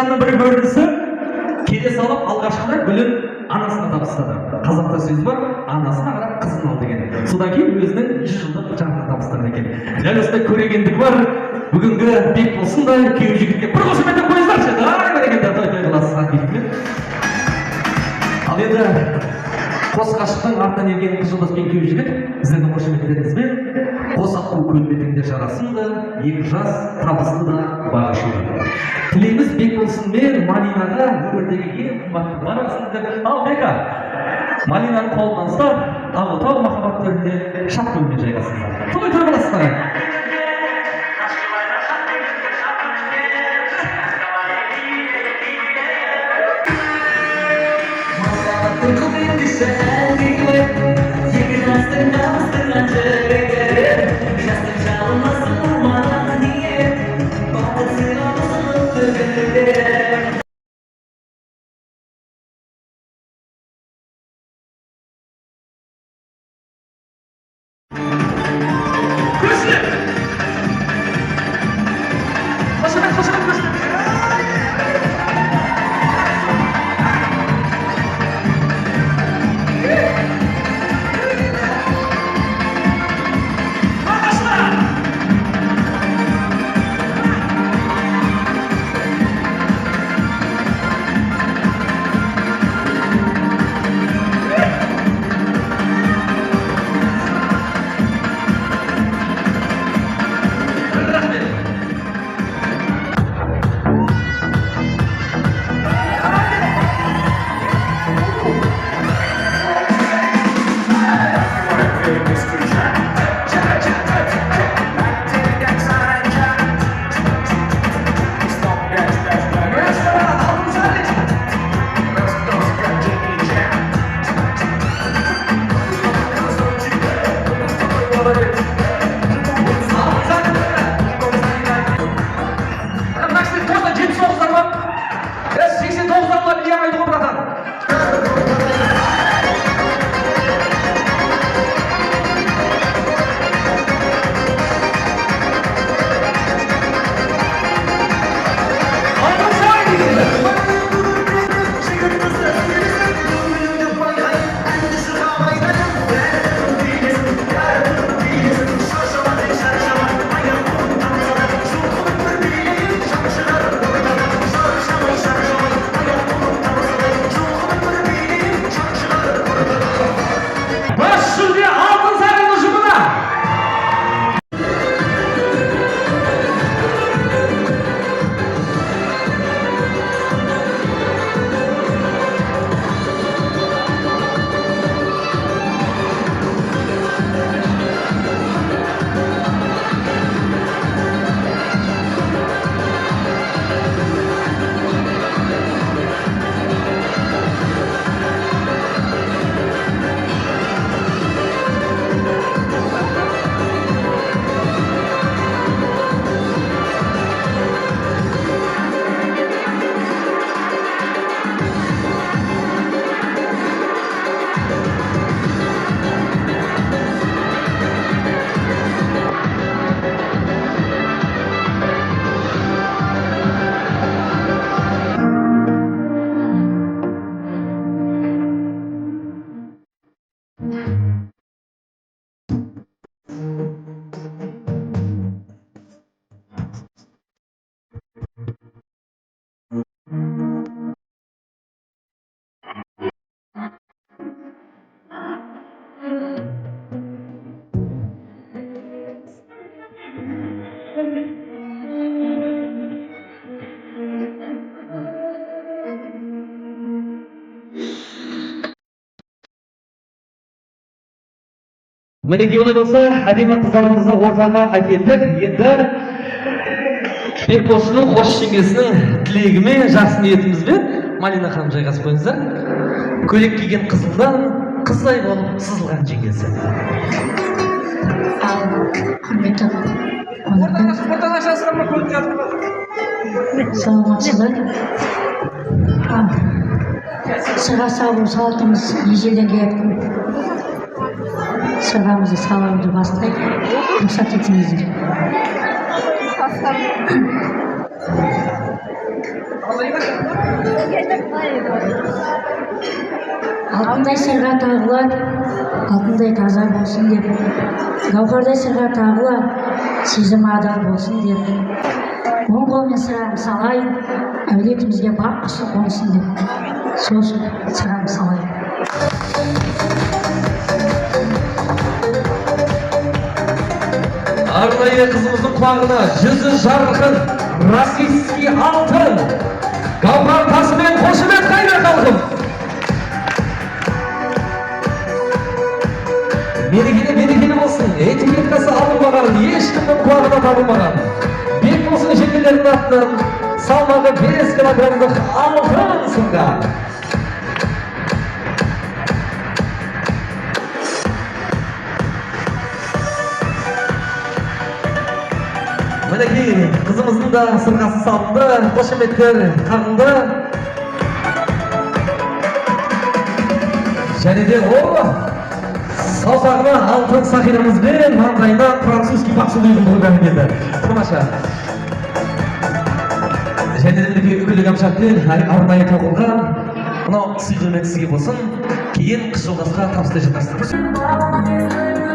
шығанның бір көрінісі келе салып алғашқыда гүлін анасына табыстады. Қазақта сөз бар, анасына қарап қызын ал деген. Содан кейін өзінің 100 жылдық жанына табыстаған екен. Дәл осындай көрегендік бар. Бүгінгі Бекболсындай күйеу жігітке бір қошеметтеп қойыңыздаршы. Ай бәрекелді, той қыласыз Бекбол. Ал енді қос ғашықтың артынан ерген қыз жолдас пен күйеу жігіт сіздердің қошеметтеріңізбен қос аққу көлбетіңде жарасымды, екі жас табысты да бағашылды. Тілейміз Бекболсын мен Малинаға өмірдегі ең қымбатты барасыңды. Ал Бека, Малинаның қолынан ұстап, ақ-тау махаббат төрінде шат көңілмен жайғасыңдар. Той қыласыздар. Мінекей олай болса, әдемі қыздарымызды ортаға әкелдік. Енді Бекболсының қос жеңгесінің тілегімен, жақсы ниетімізбен Малина ханым жайғасып қойыңыздар. Көйлек киген қызылдан қыздай болып сызылған жеңгесі. Ал құрметті саламатсыздар. Сырға салу салтымыз ежелден келеді. Сырғамызды салуды бастайық. Рұқсат етіңіздер. Алтындай сырға тағылар, алтындай таза болсын деп. Гауһардай сырға тағылар, сезім адал болсын деп. Оң қолмен сырағым салайын, әулетімізге бақ құсы қонсын деп. Сол үшін сырағым салайын. Арнайы қызымыздың құлағына жүзі жарқын, российский алтын, гауһар тасымен қошемет қайрат халқым. Мерекелі болсын, этикеткасы алынбаған, ешкімнің құлағына табылмаған. Бек болсын жеңгелердің атынан, салмағы 5 килограммдық алтын сынға. Мінекей, қызымыздың да сырғасы салынды, қошеметтер қағылды. Және де саусағына алтын сақинамызбен маңдайына французский поцелуйдың бұлғаны келді. Тамаша. Және де үкілі гамшатпен арнайы тоқылған мынау сый құрметі сізге болсын. Кейін қыз жолдасқа табыстай жатарсыздар.